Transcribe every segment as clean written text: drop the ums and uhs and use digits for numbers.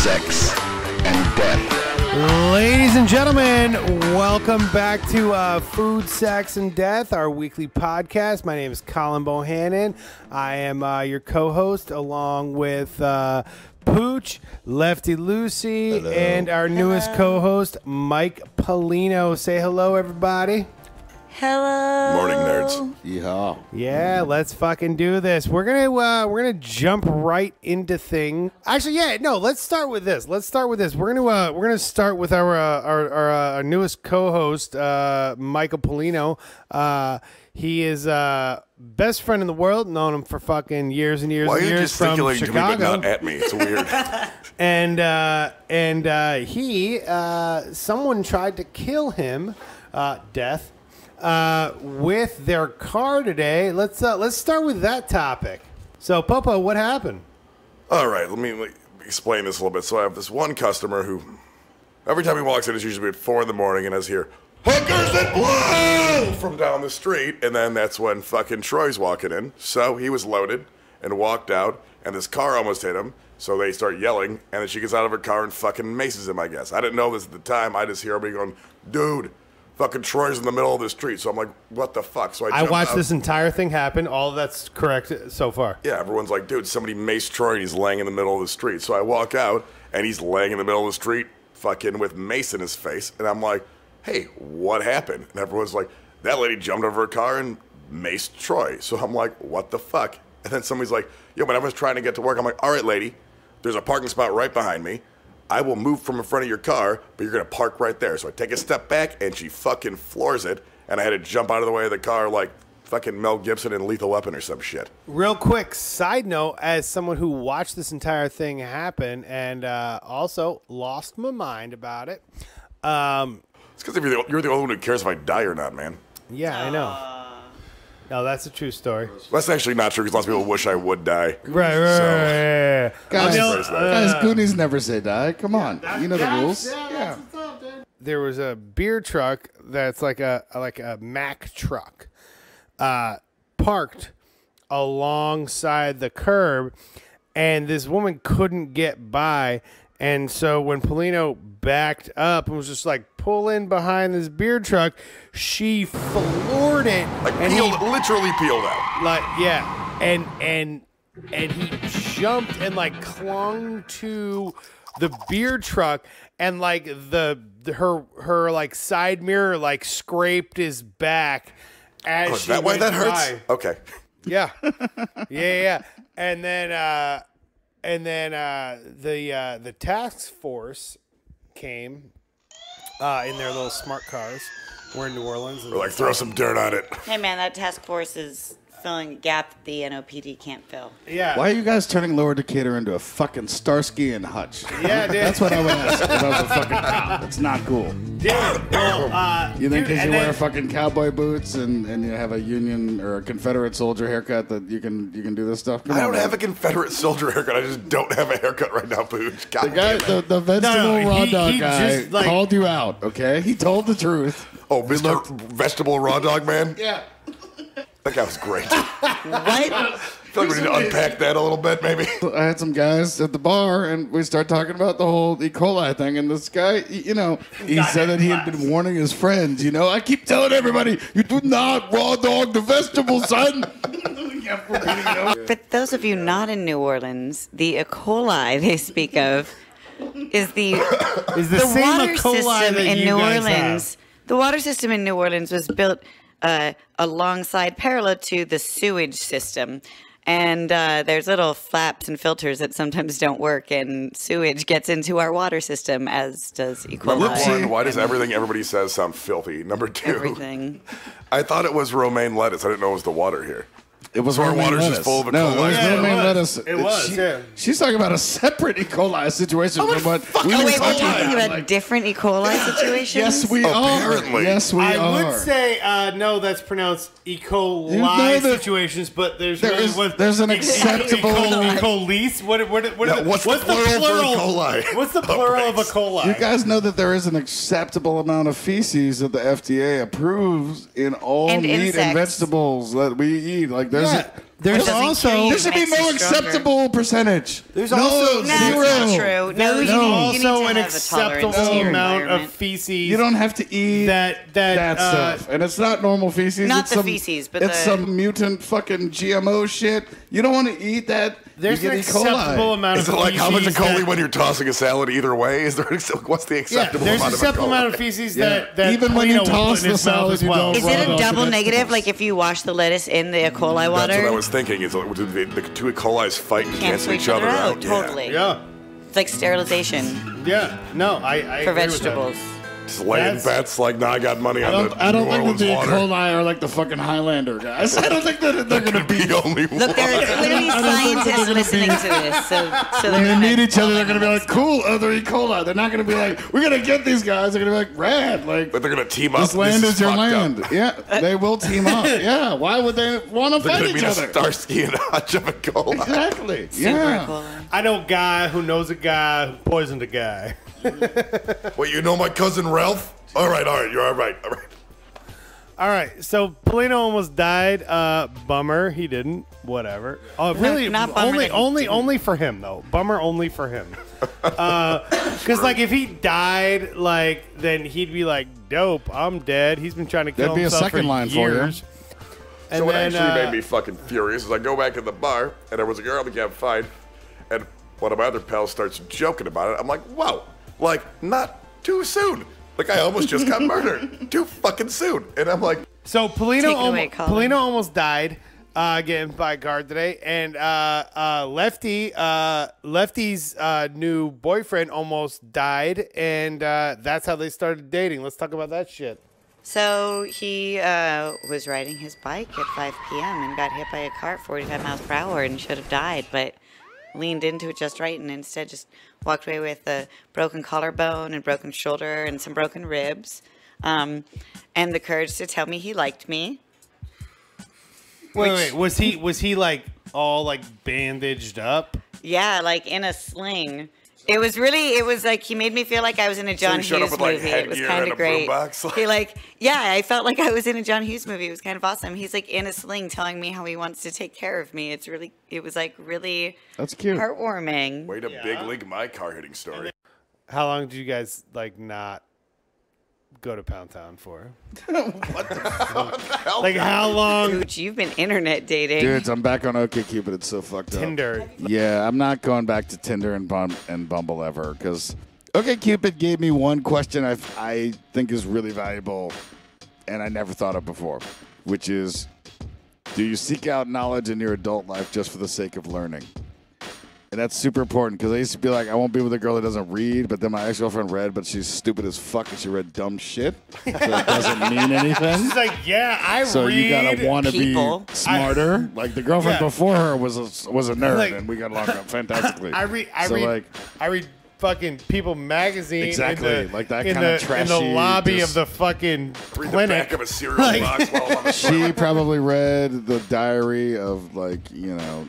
Sex, and Death. Ladies and gentlemen, welcome back to Food, Sex, and Death, our weekly podcast. My name is Colin Bohannon. I am your co-host along with Pooch, Lefty Lucy, and our newest co-host, Mike Polino. Say hello, everybody. Hello. Morning, nerds. Yeehaw. Yeah, let's fucking do this. We're gonna jump right into things. Actually, yeah, no. Let's start with this. We're gonna start with our newest co-host, Michael Polino. He is best friend in the world. Known him for fucking years and years. Why and are you years from gesticulating to me but Chicago. not at me? It's weird. and he someone tried to kill him, death. With their car today. Let's start with that topic. So, Popo, what happened? All right, let me explain this a little bit. So I have this one customer who, every time he walks in, it's usually at 4 in the morning, and I hear, "Hookers and blow!" from down the street, and then that's when fucking Troy's walking in. So he was loaded and walked out, and this car almost hit him, so they start yelling, and then she gets out of her car and fucking maces him, I guess. I didn't know this at the time. I just hear everybody going, "Dude, fucking Troy's in the middle of the street." So I'm like, what the fuck? So I watched out. this entire thing happen. All of that's correct so far. Yeah, everyone's like, dude, somebody maced Troy and he's laying in the middle of the street. So I walk out and he's laying in the middle of the street fucking with mace in his face. And I'm like, hey, what happened? And everyone's like, that lady jumped over her car and maced Troy. So I'm like, what the fuck? And then somebody's like, yo, when I was trying to get to work, I'm like, all right, lady, there's a parking spot right behind me. I will move from in front of your car, but you're going to park right there. So I take a step back, and she fucking floors it, and I had to jump out of the way of the car like fucking Mel Gibson in Lethal Weapon or some shit. Real quick side note, as someone who watched this entire thing happen and also lost my mind about it. It's because you're the only one who cares if I die or not, man. Yeah, I know. No, that's a true story. That's actually not true because lots of people wish I would die. Right. Guys, Goonies never say die. Come on. You know the rules. Yeah. There was a beer truck that's like a Mack truck parked alongside the curb, and this woman couldn't get by. And so when Polino backed up and was just like, pull in behind this beer truck, she floored it. Like literally peeled out. Like, yeah. And he jumped and like clung to the beer truck, and like her like side mirror like scraped his back as Is she that why went that hurts? by. Okay. Yeah. Yeah. And then the task force came in their little smart cars. We're in New Orleans. Or like throw some dirt on it. Hey, man, that task force is filling a gap that the NOPD can't fill. Yeah. Why are you guys turning Lower Decatur into a fucking Starsky and Hutch? Yeah, dude. That's what I would ask if I was a fucking cop. It's not cool. Dude, well, You think dude, because you and wear then- fucking cowboy boots and you have a Union or a Confederate soldier haircut that you can do this stuff? Come I on, don't man. have a Confederate soldier haircut. I just don't have a haircut right now, Pooch. God The guy, damn it. the vegetable No, raw he dog guy just, like- called you out, okay? He told the truth. Oh, Mr. Vegetable Raw Dog Man? Yeah. That guy was great. What? I feel like we need to unpack that a little bit, maybe. I had some guys at the bar, and we started talking about the whole E. coli thing. And this guy, he said that he had been warning his friends. I keep telling everybody, you do not raw dog the vegetables, son. For those of you not in New Orleans, the E. coli they speak of is the same water E. coli system that in you New guys Orleans. The water system in New Orleans was built alongside, parallel to the sewage system. And there's little flaps and filters that sometimes don't work, and sewage gets into our water system, as does E. coli. Number one, why does everything everybody says sound filthy? Number two, Everything. I thought it was romaine lettuce. I didn't know it was the water here. It was So our romaine water's just lettuce. full of E. No, coli. it was Yeah, it romaine was. lettuce. It was, yeah. She's talking about a separate E. coli situation from what we Oh, were wait, we're talking talking about Like, different E. coli situations? yes, we Apparently. are. Yes, we I are. would say no. That's pronounced E. coli You know that- situations, but there's there's an acceptable- E. coli. What's the plural for E. coli? What's the plural of a coli? You guys know that there is an acceptable amount of feces that the FDA approves in all And meat insects. and vegetables that we eat. Like there's Yeah. There's also there should be no acceptable percentage. There's no, also that's not true. No, there's you also need an to have a acceptable tolerance to your amount of environment. feces. You don't have to eat that stuff, and it's not normal feces. Not it's the some, feces, but it's some mutant fucking GMO shit. You don't want to eat that. There's you an get E. coli. acceptable amount Is of it like feces. how much E. coli that- when you're tossing a salad either way? Is there what's the acceptable there's amount an of E. acceptable amount coli? of feces Yeah. that Even when Polino you will toss put in the his mouth salad, as you well. don't Is it a raw double dog negative? vegetables. Like if you wash the lettuce in the E. coli water? That's what I was thinking. Is the two E. coli's fight and Cancel each other other out. out. Totally. Yeah. It's like sterilization Yeah. No, I for agree with that. vegetables. Just laying bets like, nah, I got money I on don't, the I don't New think that Orleans the E. water. coli are like the fucking Highlander guys. I don't think that they're going to be. The only Look, there are clearly I don't think that scientists they're listening gonna to this, so When they're they gonna meet each other, they're comment going to be on like, cool, other E. coli. They're not going to be like, we're going to get these guys. They're going to be like, rad. Like, But they're gonna team up. this land is your fucked land. up. Yeah, they will team up. Yeah, why would they want to They're fight gonna each meet a other? Starsky and Hutch of E. coli. Exactly. Super Yeah. cool. I know a guy who knows a guy who poisoned a guy. Wait, you know my cousin Ralph? All right, you're all right. All right, so Polino almost died. Bummer, he didn't. Whatever. Really, not bummer that he only for him though. Bummer only for him. Because like if he died, like then he'd be like, dope. I'm dead. He's been trying to kill That'd be a himself second for line for you. years. And So what then, actually made me fucking furious is I go back to the bar and there was a girl at the campfire, and one of my other pals starts joking about it. I'm like, whoa, like not too soon. Like I almost just got murdered too fucking soon, and I'm like, So Polino, Take it away, Colin. Polino almost died getting by guard today, and Lefty's new boyfriend almost died, and that's how they started dating. Let's talk about that shit. So he was riding his bike at 5 p.m. and got hit by a car at 45 miles per hour and should have died, but leaned into it just right and instead just walked away with a broken collarbone and broken shoulder and some broken ribs, and the courage to tell me he liked me. Wait, was he like all like bandaged up? Yeah, like in a sling. It was like he made me feel like I was in a John he showed Hughes up with, like, movie. It was headgear kind and of a great. boombox. I felt like I was in a John Hughes movie. It was kind of awesome. He's like in a sling telling me how he wants to take care of me. It was like really That's cute. heartwarming. wait a big league my car hitting story. How long did you guys like not go to Pound Town for? Hell, Like how long? Dude, you've been internet dating. Dudes, I'm back on OkCupid. It's so fucked up. Tinder. Yeah, I'm not going back to Tinder and Bumble ever because OkCupid gave me one question I think is really valuable and I never thought of before, which is, do you seek out knowledge in your adult life just for the sake of learning? And that's super important because I used to be like, I won't be with a girl that doesn't read, but then my ex-girlfriend read, but she's stupid as fuck and she read dumb shit, so it doesn't mean anything. She's like, yeah, I So read. you gotta want to be people. smarter. Like the girlfriend Yeah. before her was a nerd, Like- and we got along fantastically. I read fucking People magazine. Exactly, in the, like that in kinda the, in the trashy, lobby just- of the fucking read the clinic. back of a cereal box while I'm on the She probably read the diary of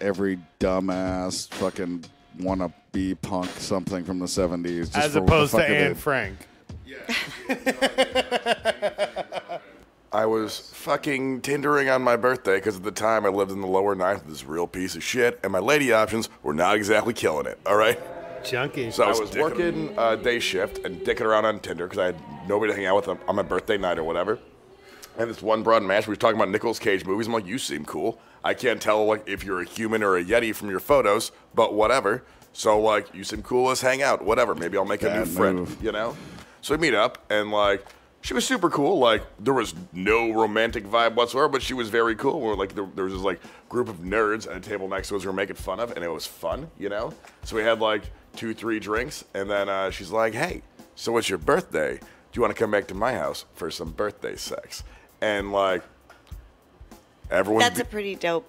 every dumbass fucking wanna be punk something from the 70s. Just As for the opposed to fuck of Anne it. Frank. I was fucking Tindering on my birthday because at the time I lived in the lower ninth with this real piece of shit, and my lady options were not exactly killing it, all right? Junkie. So I was working day shift and dicking around on Tinder because I had nobody to hang out with on my birthday night or whatever. And this one broad match, we were talking about Nicolas Cage movies. I'm like, you seem cool. I can't tell like if you're a human or a Yeti from your photos, but whatever. So like, you seem cool, let's hang out, whatever. Maybe I'll make a new Bad friend, move. you know? So we meet up and like, she was super cool. Like, there was no romantic vibe whatsoever, but she was very cool. We're like, there was this like group of nerds at a table next to us we were making fun of, and it was fun, you know? So we had like 2-3 drinks, and then she's like, hey, so it's your birthday. Do you want to come back to my house for some birthday sex? And like, everyone. That's a pretty dope.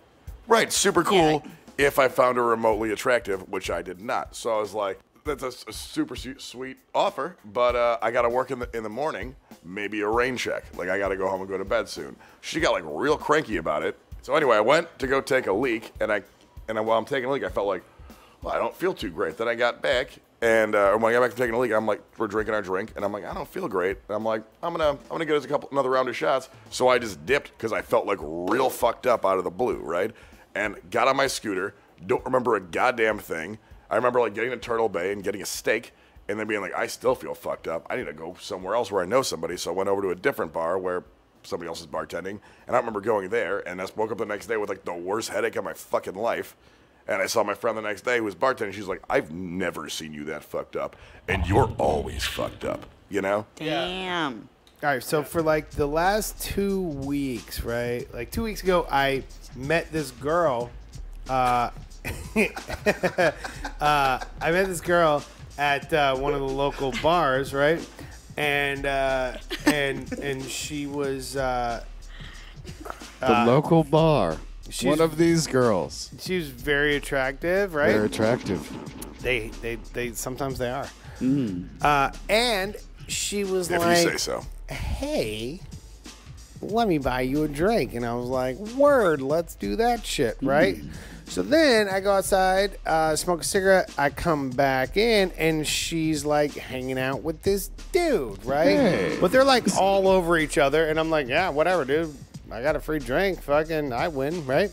Right, super cool Yeah. if I found her remotely attractive, which I did not. So I was like, that's a super sweet offer, but I got to work in the morning, maybe a rain check. Like, I got to go home and go to bed soon. She got like real cranky about it. So anyway, I went to go take a leak, and while I'm taking a leak, I felt like, well, I don't feel too great. Then I got back, and when I got back to taking a leak, I'm like, we're drinking our drink, and I'm like, I don't feel great. And I'm like, I'm gonna get us another round of shots. So I just dipped because I felt like real fucked up out of the blue, right? and got on my scooter. Don't remember a goddamn thing. I remember like getting to Turtle Bay and getting a steak and then being like, I still feel fucked up. I need to go somewhere else where I know somebody. So I went over to a different bar where somebody else is bartending. And I remember going there and I woke up the next day with like the worst headache of my fucking life. And I saw my friend the next day who was bartending. She's like, I've never seen you that fucked up. And you're always fucked up, you know? Damn. All right, so for like the last 2 weeks, right? Like 2 weeks ago, I met this girl. I met this girl at one of the local bars, right? And she was the local bar. One of these girls. She was very attractive, right? Very attractive. They sometimes they are. And she was if like, you say so. Hey, let me buy you a drink. And I was like, word, let's do that shit, right? So then I go outside, smoke a cigarette. I come back in, and she's like hanging out with this dude, right? Hey. But they're like all over each other, and I'm like, yeah, whatever, dude. I got a free drink. Fucking, I win, right?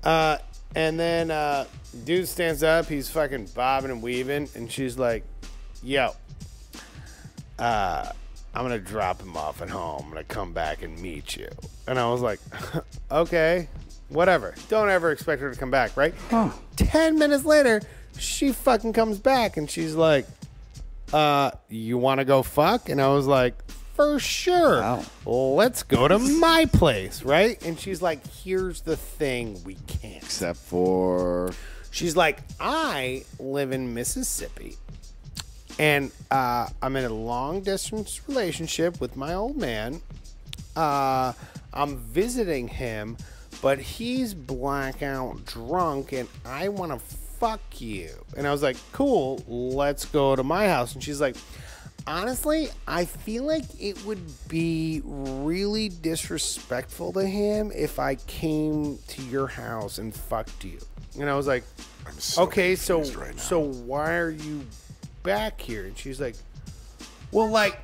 And then dude stands up. He's fucking bobbing and weaving, and she's like, yo, I'm going to drop him off at home. I'm going to come back and meet you. And I was like, okay. Whatever. Don't ever expect her to come back, right? 10 minutes later, she fucking comes back and she's like, you want to go fuck? And I was like, for sure. Wow. Let's go to my place, right? And she's like, here's the thing, we can't. Except for... She's like, I live in Mississippi. And I'm in a long-distance relationship with my old man. I'm visiting him. But he's blackout drunk, and I want to fuck you. And I was like, cool, let's go to my house. And she's like, honestly, I feel like it would be really disrespectful to him if I came to your house and fucked you. And I was like, I'm so okay, confused right now. so why are you back here? And she's like, well, like,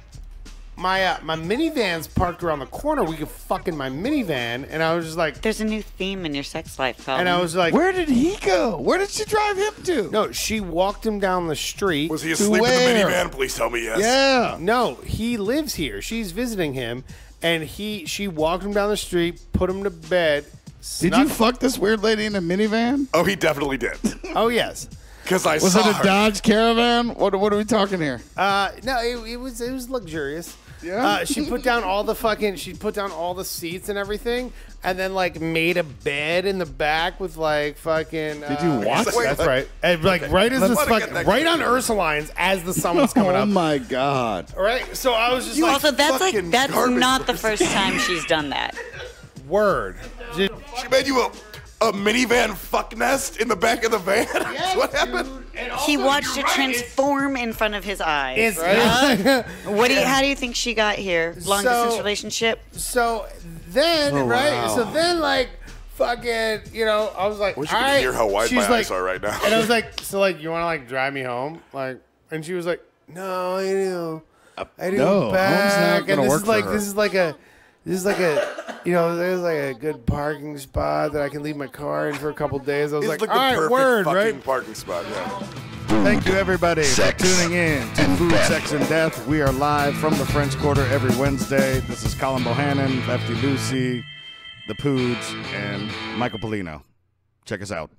my minivan's parked around the corner. We could fuck in my minivan. And I was just like... There's a new theme in your sex life, Colin. And I was like... Where did he go? Where did she drive him to? No, she walked him down the street. Was he asleep in the minivan? Please tell me yes. Yeah. No, he lives here. She's visiting him. And she walked him down the street, put him to bed. Did you fuck this weird lady in a minivan? Oh, he definitely did. Oh, yes. Because I Was saw it a her. Dodge Caravan? What are we talking here? No, it was luxurious. Yeah? She put down all the seats and everything, and then like made a bed in the back with like fucking. Did you watch That's that? right. And like right as this Let me get that right on Ursaline's as the sun was coming Oh up. my God. Right. So I was just like, Also, that's fucking that's garbage not the first time she's done that. word. She made you a minivan fuck nest in the back of the van? That's what happened? He watched it transform in front of his eyes. It's How do you think she got here? Long distance relationship? So then, right? wow. So then, like, fucking, I was like, Wish you all could right. hear how wide She's my like, eyes are right now. And I was like, so, like, you want to, like, drive me home? Like, and she was like, no, I do. I do no, back. home's not gonna And work for her. this is like a, there's like a good parking spot that I can leave my car in for a couple days. I was It's like, like all the right, perfect word, fucking right? parking spot, yeah. Thank you, everybody, for tuning in to Food, Sex, and Death. We are live from the French Quarter every Wednesday. This is Colin Bohannon, Lefty Lucy, The Poods, and Michael Polino. Check us out.